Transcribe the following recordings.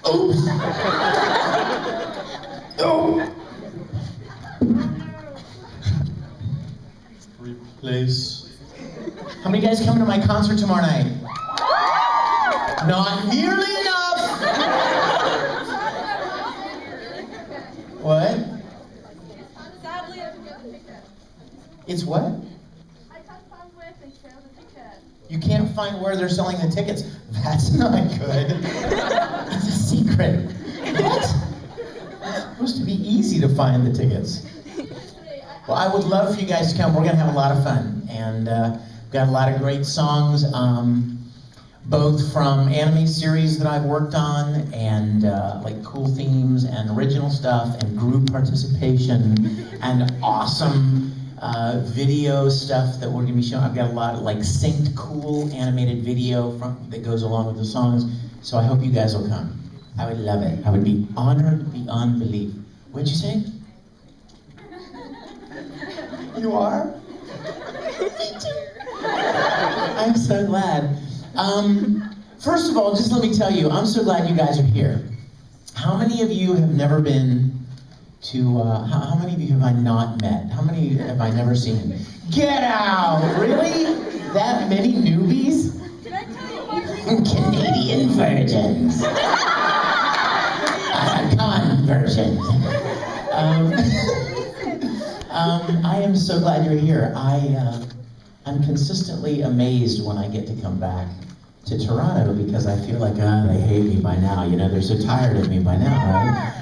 Oops. Oh. Replace. How many guys coming to my concert tomorrow night? Not nearly enough. What? Sadly, I forget the ticket. It's what? I can't find where they sell the ticket. You can't find where they're selling the tickets. That's not good. It's a secret. What? It's supposed to be easy to find the tickets. Well, I would love for you guys to come. We're going to have a lot of fun. And we've got a lot of great songs, both from anime series that I've worked on, and like cool themes, and original stuff, and group participation, and awesome video stuff that we're going to be showing. I've got a lot of like synced cool animated video that goes along with the songs. So I hope you guys will come. I would love it. I would be honored beyond belief. What'd you say? You are? Me too. I'm so glad. First of all, just let me tell you, I'm so glad you guys are here. How many of you have never been to, how many of you have I not met? How many have I never seen? Get out! Really? That many newbies? Did I tell you my reason? Canadian virgins. Conversions. I am so glad you're here. I'm consistently amazed when I get to come back to Toronto because I feel like, they hate me by now. You know, they're so tired of me by now, right?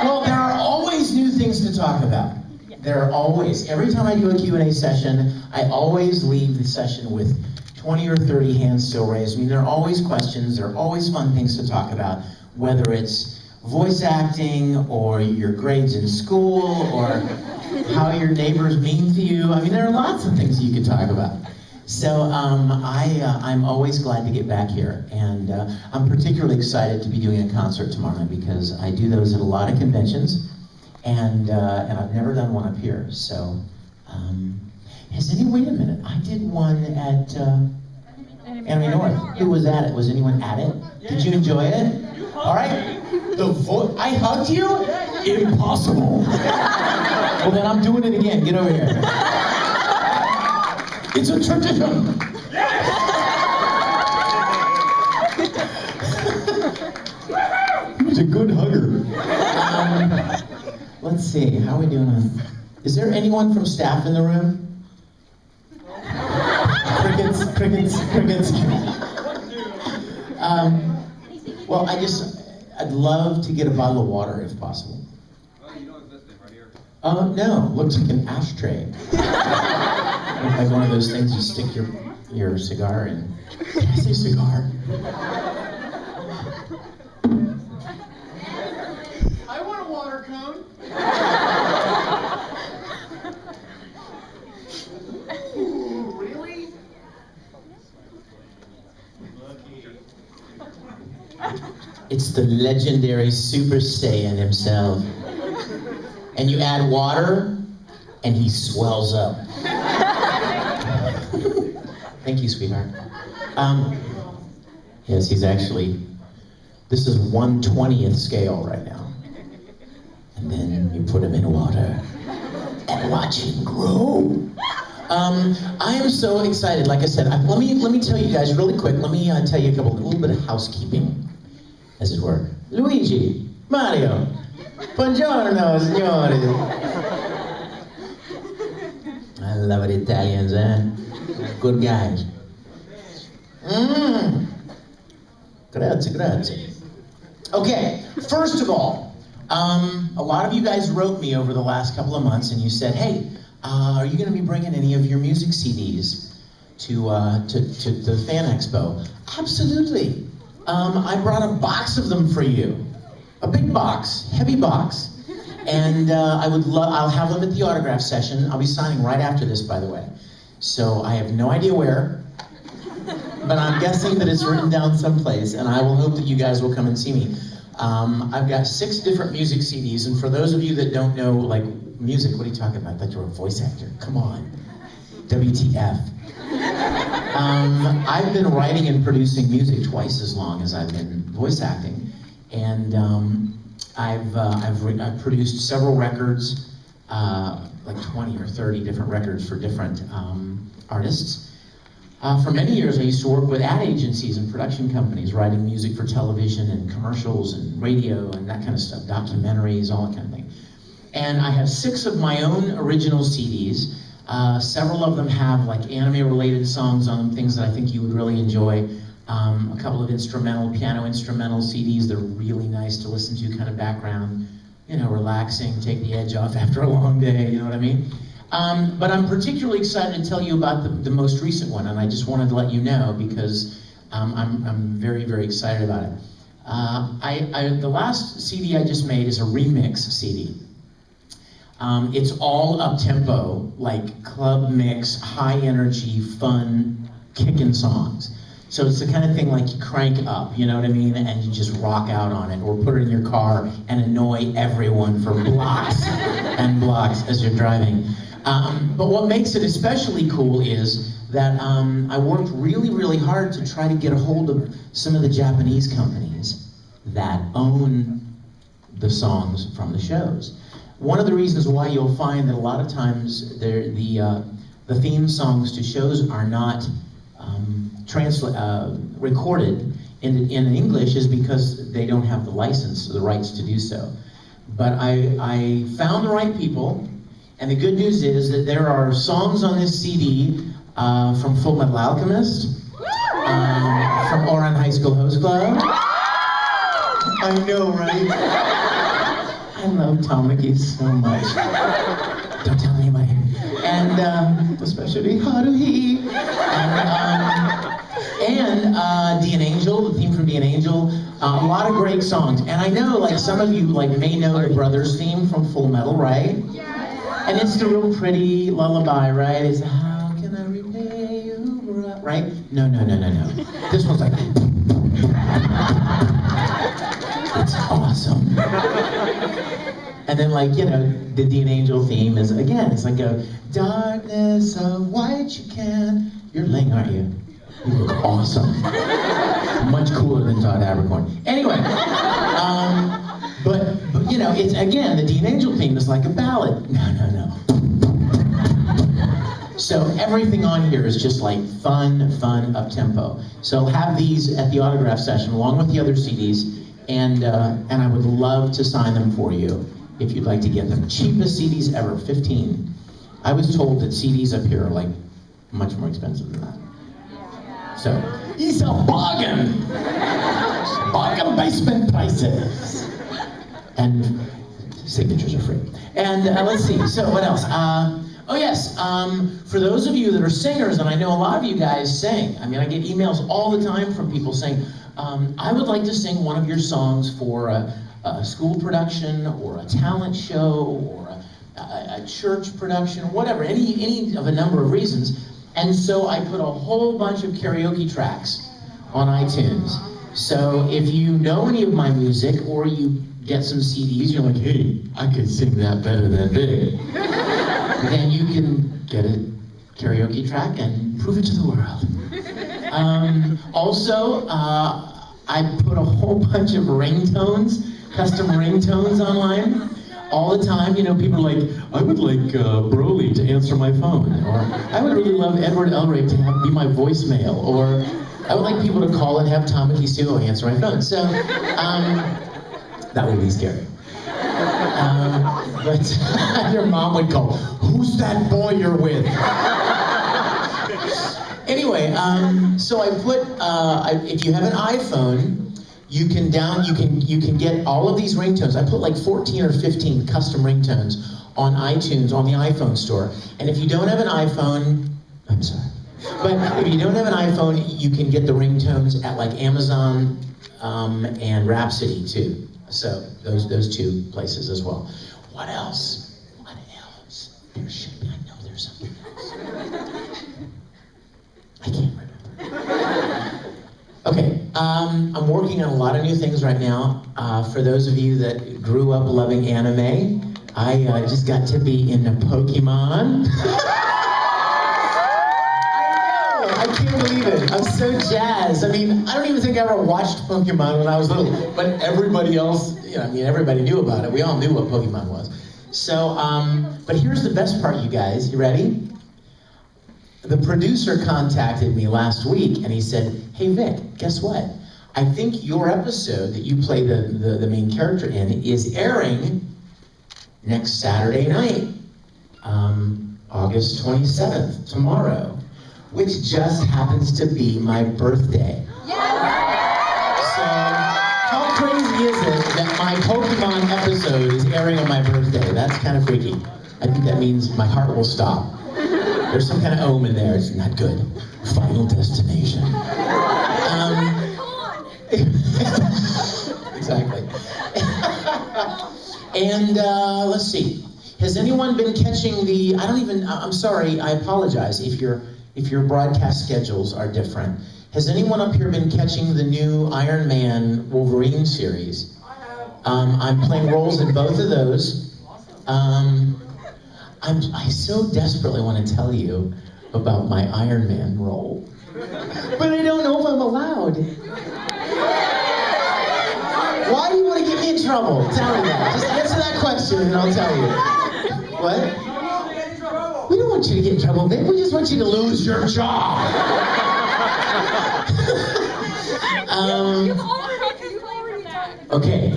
Well, there are always new things to talk about. There are always. Every time I do a Q&A session, I always leave the session with 20 or 30 hands still raised. I mean, there are always questions. There are always fun things to talk about, whether it's voice acting, or your grades in school, or how your neighbor's mean to you. I mean, there are lots of things you could talk about. So I'm always glad to get back here, and I'm particularly excited to be doing a concert tomorrow night because I do those at a lot of conventions, and I've never done one up here. So, wait a minute, I did one at Anime North. Who was at it? Was anyone at it? Did you enjoy it? All right. I hugged you? Impossible. Well, then I'm doing it again. Get over here. It's a tradition. He's a good hugger. Let's see. How are we doing? Is there anyone from staff in the room? Crickets, crickets, crickets. Well, I'd love to get a bottle of water if possible. Oh, you know it's this thing right here. No, looks like an ashtray. Like one of those things you stick your cigar in. Did I say cigar? I want a water cone. Ooh, really? It's the legendary Super Saiyan himself. And you add water, and he swells up. Thank you, sweetheart. Yes, he's actually, this is 1/20th scale right now. And then you put him in water and watch him grow. I am so excited. Like I said, let me tell you guys really quick. Let me tell you a little bit of housekeeping, as it were. Luigi, Mario, buongiorno, signori. I love it, Italians, eh? Good guys. Grazie, grazie. Okay, first of all, a lot of you guys wrote me over the last couple of months and you said, hey, are you going to be bringing any of your music CDs to the Fan Expo? Absolutely. I brought a box of them for you. A big box, heavy box. And I'll have them at the autograph session. I'll be signing right after this, by the way. So I have no idea where, but I'm guessing that it's written down someplace, and I will hope that you guys will come and see me. I've got 6 different music CDs, and for those of you that don't know, like, music, what are you talking about? I thought you were a voice actor. Come on. WTF. I've been writing and producing music twice as long as I've been voice acting, and I've produced several records, like 20 or 30 different records for different artists. For many years, I used to work with ad agencies and production companies, writing music for television and commercials and radio and that kind of stuff, documentaries, all that kind of thing. And I have 6 of my own original CDs. Several of them have like anime-related songs on them, things that I think you would really enjoy. A couple of piano instrumental CDs that are really nice to listen to, kind of background, you know, relaxing, take the edge off after a long day, you know what I mean? But I'm particularly excited to tell you about the most recent one, and I just wanted to let you know because I'm very, very excited about it. The last CD I just made is a remix CD. It's all up-tempo, like club mix, high energy, fun, kicking songs. So it's the kind of thing like you crank up, you know what I mean? And you just rock out on it, or put it in your car and annoy everyone for blocks and blocks as you're driving. But what makes it especially cool is that I worked really, really hard to try to get a hold of some of the Japanese companies that own the songs from the shows. One of the reasons why you'll find that a lot of times the theme songs to shows are not recorded in English is because they don't have the license or the rights to do so. But I found the right people, and the good news is that there are songs on this CD from Full Metal Alchemist, from Oran High School Host Club. I know, right? I love Tamaki so much. Don't tell anybody. And especially Haruhi. And D and Angel, the theme from D and Angel. A lot of great songs. And I know, like, some of you may know the Brothers theme from Full Metal, right? And it's the real pretty lullaby, right? It's how can I repay you, right? No. This one's like, it's awesome. And then, like, you know, the D and Angel theme is, again, it's like a darkness of white you can. You're Ling, aren't you? You look awesome. Much cooler than Todd Abercorn. Anyway, but you know, it's, again, the D and Angel theme is like a ballad. No. So everything on here is just like fun, up-tempo. So I'll have these at the autograph session along with the other CDs, and I would love to sign them for you if you'd like to get them. Cheapest CDs ever, 15. I was told that CDs up here are like much more expensive than that. So, it's a bargain! Bargain basement prices! And signatures are free. And let's see, so what else? Oh yes, for those of you that are singers, and I know a lot of you guys sing, I mean, I get emails all the time from people saying, I would like to sing one of your songs for a school production, or a talent show, or a church production, whatever, any of a number of reasons. And so I put a whole bunch of karaoke tracks on iTunes. So if you know any of my music, or you get some CDs, you're like, hey, I could sing that better than Vic. Then you can get a karaoke track and prove it to the world. Also, I put a whole bunch of ringtones, custom ringtones online. All the time, you know, people are like, I would like Broly to answer my phone, or I would really love Edward Elric to be my voicemail, or I would like people to call and have Tamaki Suo answer my phone. So, that would be scary. But your mom would call, who's that boy you're with? Anyway, so I put, if you have an iPhone, you can get all of these ringtones. I put like 14 or 15 custom ringtones on iTunes on the iPhone store. And if you don't have an iPhone, I'm sorry, but if you don't have an iPhone, you can get the ringtones at like Amazon and Rhapsody too. So those 2 places as well. What else? What else? There should be. I know there's something else. I can't remember. Okay, I'm working on a lot of new things right now. For those of you that grew up loving anime, I just got to be in a Pokemon. I can't can't believe it. I'm so jazzed. I mean, I don't even think I ever watched Pokemon when I was little, but everybody else, everybody knew about it. We all knew what Pokemon was. So, but here's the best part, you guys. You ready? The producer contacted me last week and he said, hey Vic, guess what? I think your episode that you play the main character in is airing next Saturday night, August 27th, tomorrow, which just happens to be my birthday. So, how crazy is it that my Pokemon episode is airing on my birthday? That's kind of freaky. I think that means my heart will stop. There's some kind of omen there, it's not good. Final destination. Exactly. And let's see. Has anyone been catching the, I'm sorry, I apologize if your broadcast schedules are different. Has anyone up here been catching the new Iron Man Wolverine series? I have. I'm playing roles in both of those. I so desperately want to tell you about my Iron Man role, but I don't know if I'm allowed. Why do you want to get me in trouble? Tell me that. Just answer that question and I'll tell you. What? We don't want you to get in trouble, Vic. We just want you to lose your job. Okay,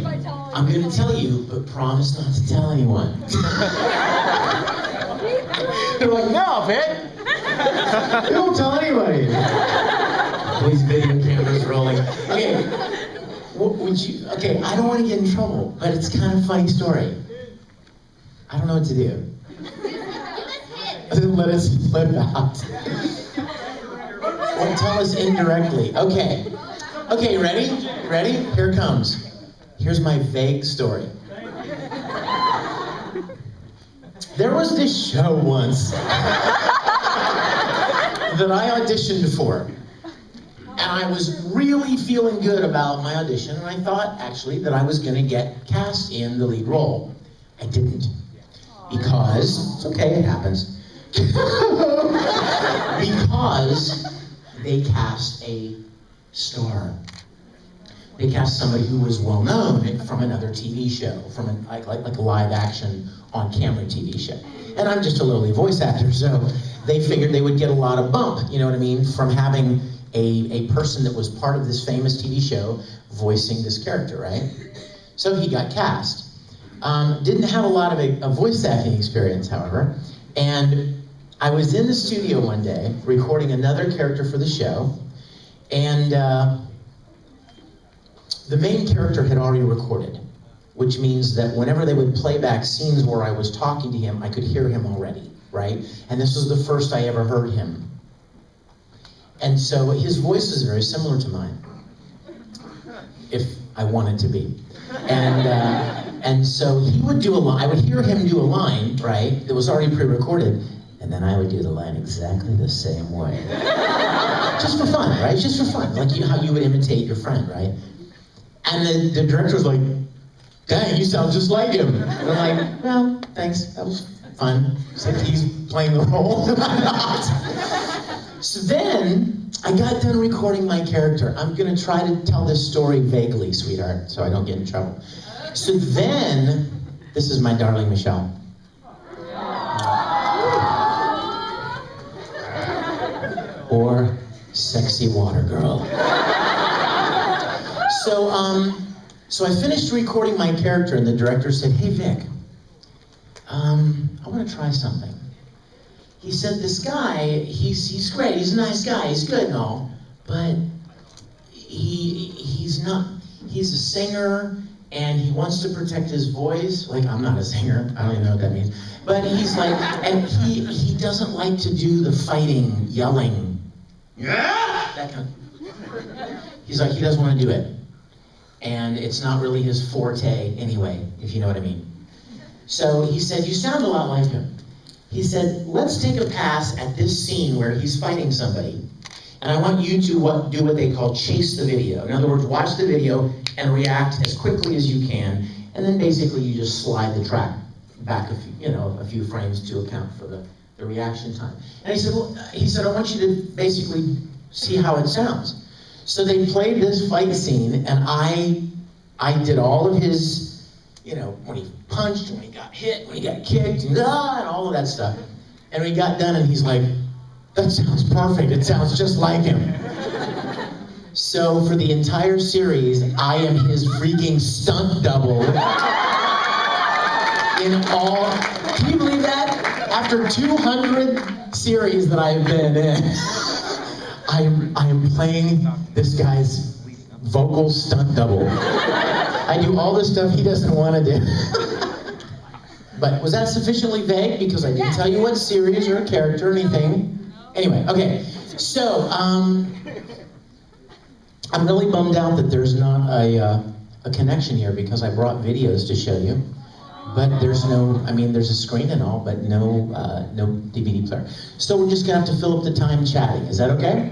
I'm going to tell you, but promise not to tell anyone. They're like, no, Vic. Don't tell anybody. These video cameras rolling. Okay, okay, I don't want to get in trouble, but it's kind of a funny story. I don't know what to do. Let it out. Or tell us indirectly. Okay. Okay, ready? Ready? Here it comes. Here's my vague story. There was this show once that I auditioned for. And I was really feeling good about my audition, and I thought, actually, that I was going to get cast in the lead role. I didn't. Because, it's okay, it happens. Because they cast a star. They cast somebody who was well known from another TV show, from like a live action on camera TV show. And I'm just a lowly voice actor, so they figured they would get a lot of bump, you know what I mean, from having a person that was part of this famous TV show voicing this character, right? So he got cast. Didn't have a lot of a voice acting experience, however, and I was in the studio one day recording another character for the show, and the main character had already recorded, which means that whenever they would play back scenes where I was talking to him, I could hear him already, right? And this was the first I ever heard him. And so his voice is very similar to mine, if I wanted to be. And so he would do a line, I would hear him do a line, right, that was already pre-recorded, and then I would do the line exactly the same way. Just for fun, right? Just for fun, like how you would imitate your friend, right? And the director was like, dang, you sound just like him. And I'm like, well, thanks, that was fun. Except he's playing the role, and I'm not. So then, I got done recording my character. I'm gonna try to tell this story vaguely, sweetheart, so I don't get in trouble. So then, this is my darling Michelle. Or sexy water girl. So I finished recording my character and the director said, hey Vic, I want to try something. He said, this guy, he's great, he's a nice guy, he's good and all, but he's a singer and he wants to protect his voice. Like, I'm not a singer, I don't even know what that means. But he's like, and he doesn't like to do the fighting, yelling, yeah, that kind of, he's like, he doesn't want to do it. And it's not really his forte anyway, if you know what I mean. So he said, you sound a lot like him. He said, let's take a pass at this scene where he's fighting somebody. And I want you to do what they call chase the video. In other words, watch the video and react as quickly as you can. And then basically you just slide the track back a few frames to account for the reaction time. And he said, I want you to basically see how it sounds. So they played this fight scene, and I did all of his, you know, when he punched, when he got hit, when he got kicked, and all of that stuff. And we got done, and he's like, that sounds perfect. It sounds just like him. So for the entire series, I am his freaking stunt double. In all, can you believe that? After 200 series that I've been in, I am playing this guy's vocal stunt double. I do all the stuff he doesn't want to do. But was that sufficiently vague? Because I didn't tell you what series or character or anything. Anyway, okay. So, I'm really bummed out that there's not a connection here because I brought videos to show you. But there's no, I mean, there's a screen and all, but no DVD player. So we're just gonna have to fill up the time chatting. Is that okay?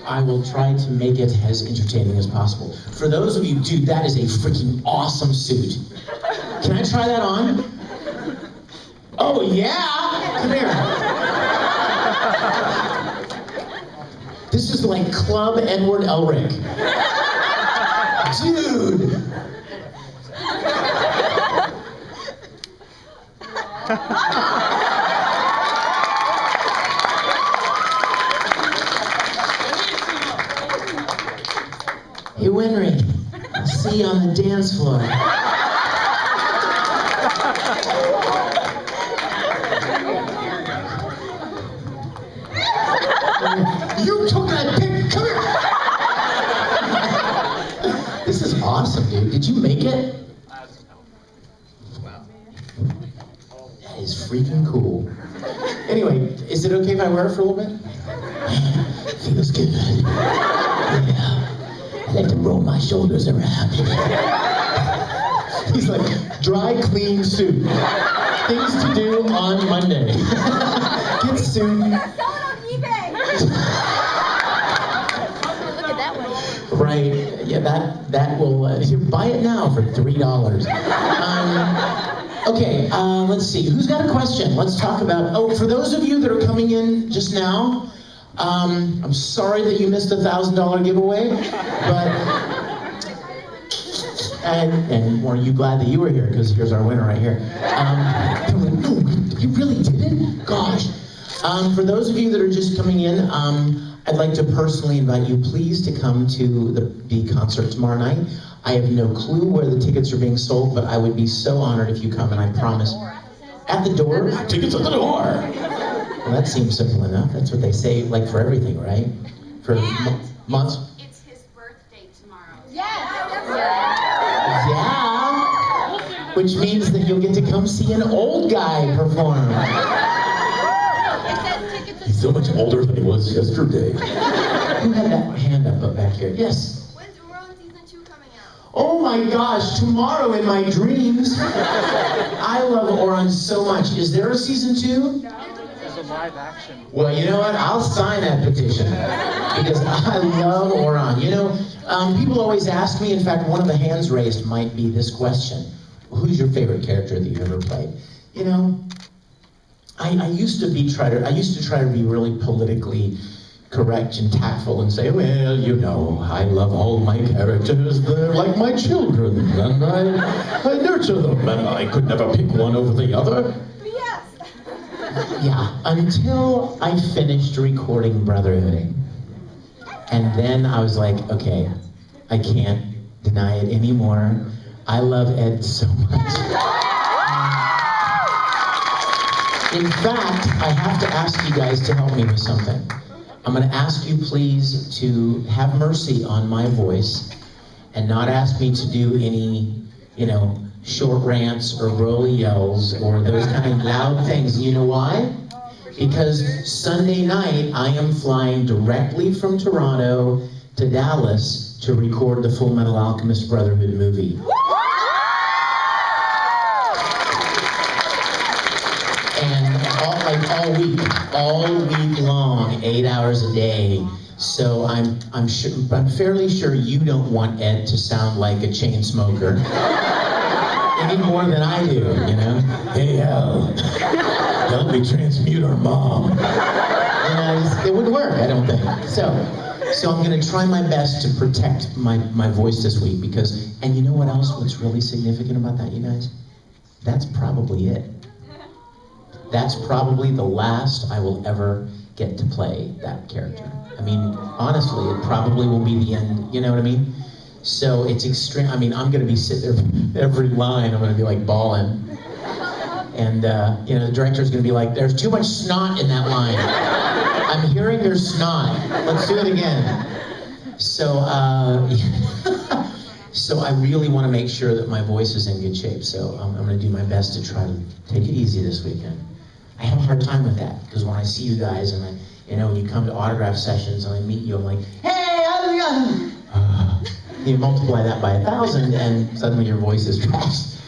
I will try to make it as entertaining as possible. For those of you, dude, that is a freaking awesome suit. Can I try that on? Oh yeah, come here. This is like Club Edward Elric. Dude. Hey, Winry, I'll see you on the dance floor. You took that pic, come here! This is awesome, dude. Did you make it? Wow. That is freaking cool. Anyway, is it okay if I wear it for a little bit? Feels good. Yeah. I like to roll my shoulders around. He's like, dry, clean suit. Things to do on Monday. Get suit. Sell it on eBay. Look at that one. Right. Yeah, that will. You buy it now for $3. Okay. Let's see. Who's got a question? Let's talk about. Oh, for those of you that are coming in just now. I'm sorry that you missed the $1,000 giveaway, but and were you glad that you were here? Because here's our winner right here. No, you really didn't? Gosh. For those of you that are just coming in, I'd like to personally invite you, please, to come to the concert tomorrow night. I have no clue where the tickets are being sold, but I would be so honored if you come, and I promise. At the door? Tickets at the door! Well, that seems simple enough. That's what they say, like, for everything, right? For months. It's his birthday tomorrow. Yeah. Which means that you'll get to come see an old guy perform. He's so much older than he was yesterday. Who had that hand up back here? Yes. When's World Season 2 coming out? Oh my gosh, tomorrow in my dreams. I love Oran so much. Is there a season 2? No. Live action. Well, you know what? I'll sign that petition because I love Oran. You know, people always ask me. In fact, one of the hands raised might be this question: who's your favorite character that you ever played? You know, I used to try to be really politically correct and tactful and say, well, you know, I love all my characters. They're like my children, and I nurture them, and I could never pick one over the other. Yeah, until I finished recording Brotherhood. And then I was like, okay, I can't deny it anymore. I love Ed so much. In fact, I have to ask you guys to help me with something. I'm gonna ask you please to have mercy on my voice and not ask me to do any, you know, short rants or rolly yells or those kind of loud things. You know why? Because Sunday night I am flying directly from Toronto to Dallas to record the Full Metal Alchemist Brotherhood movie. And all week long, 8 hours a day. So I'm fairly sure you don't want Ed to sound like a chain smoker. Any more than I do, you know? Hey, Al, help me transmute our mom. You it wouldn't work, I don't think. So I'm gonna try my best to protect my voice this week because, and you know what else, what's really significant about that, you guys? That's probably it. That's probably the last I will ever get to play that character. I mean, honestly, it probably will be the end, you know what I mean? So it's extreme, I mean, I'm gonna be sitting there, every line, I'm gonna be like bawling. And, you know, the director's gonna be like, there's too much snot in that line. I'm hearing there's snot. Let's do it again. So, so I really wanna make sure that my voice is in good shape. So I'm gonna do my best to try to take it easy this weekend. I have a hard time with that, because when I see you guys and you know, when you come to autograph sessions and I meet you, I'm like, hey, you multiply that by 1,000 and suddenly your voice is trashed.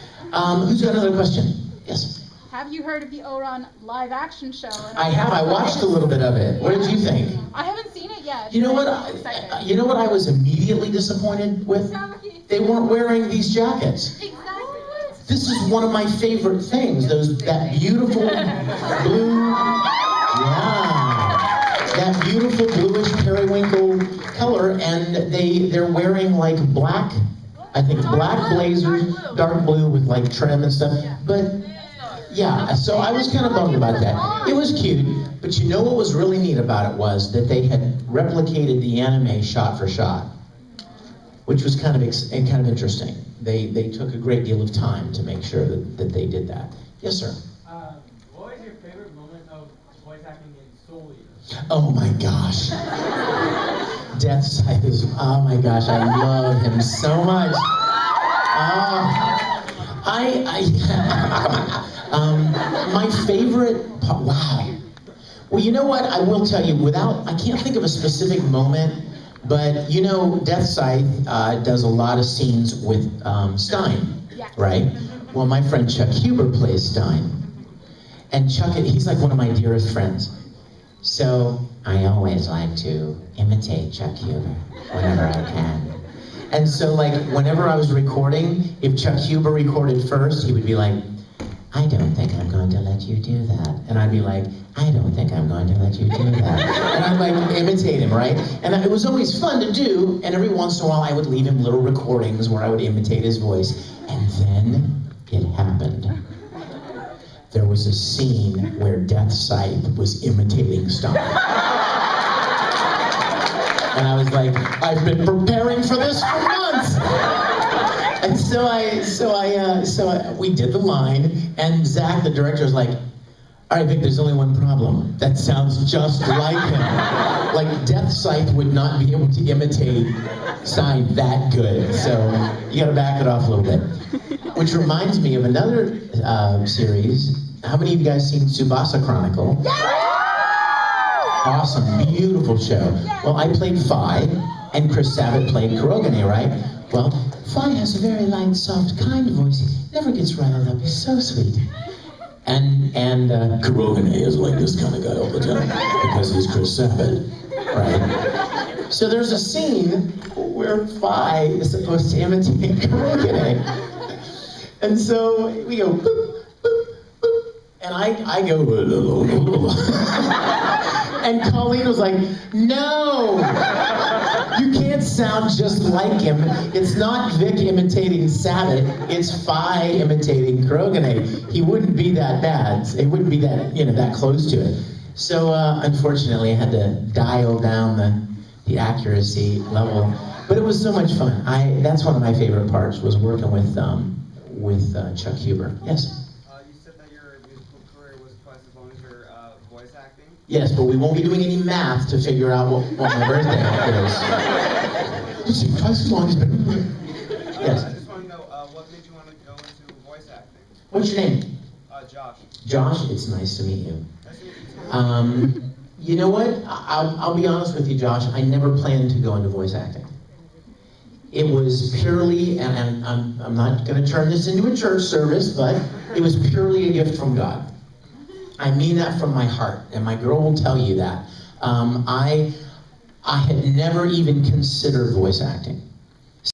Who's got another question? Yes? Have you heard of the Oron live action show? I have. I watched a little bit of it. What did you think? I haven't seen it yet. You know what? You know what I was immediately disappointed with? They weren't wearing these jackets. Exactly. This is one of my favorite things. That beautiful blue, that beautiful bluish periwinkle color, and they're wearing like black, I think black blazers, dark blue with like trim and stuff. But yeah, so I was kind of bummed about that. It was cute, but you know what was really neat about it was that they had replicated the anime shot for shot, which was kind of interesting. They took a great deal of time to make sure that they did that. Yes, sir. What was your favorite moment of voice acting in Soul Eater? Oh my gosh. Death Sight is, oh my gosh, I love him so much. My favorite, wow. Well, you know what, I will tell you, I can't think of a specific moment, but you know, Death Sight does a lot of scenes with Stein, right? Well, my friend Chuck Huber plays Stein. And Chuck, he's like one of my dearest friends. So I always like to imitate Chuck Huber whenever I can. And so like, whenever I was recording, if Chuck Huber recorded first, he would be like, I don't think I'm going to let you do that. And I'd be like, I don't think I'm going to let you do that. And I'd like imitate him, right? And it was always fun to do, and every once in a while I would leave him little recordings where I would imitate his voice. And then it happened. There was a scene where Death Sight was imitating Stein. And I was like, I've been preparing for this for months. And so we did the line, and Zach, the director, was like, all right, Vic, there's only one problem. That sounds just like him. Like, Death Sight would not be able to imitate Stein that good. So you gotta back it off a little bit. Which reminds me of another series. How many of you guys seen Tsubasa Chronicle? Awesome, beautiful show. Well, I played Phi, and Chris Sabat played Kurogane, right? Well, Phi has a very light, soft, kind voice. He never gets riled up. He's so sweet. And Kurogane is like this kind of guy all the time because he's Chris Sabat, right? So there's a scene where Phi is supposed to imitate Kurogane. And so we go, boop, boop, boop, and I go, and Colleen was like, no, you can't sound just like him. It's not Vic imitating Sabat, it's Phi imitating Kurogane. He wouldn't be that bad. It wouldn't be that, you know, that close to it. So unfortunately I had to dial down the accuracy level. But it was so much fun. That's one of my favorite parts, was working with Chuck Huber. Yes? You said that your musical career was twice as long as your voice acting? Yes, but we won't be doing any math to figure out what my birthday is. Twice as long as yes. I just want to know, what made you want to go into voice acting? What's your name? Josh. Josh, it's nice to meet you. Nice to meet you too. You know what? I'll be honest with you, Josh. I never planned to go into voice acting. It was purely, and I'm not going to turn this into a church service, but it was purely a gift from God. I mean that from my heart, and my girl will tell you that. I had never even considered voice acting.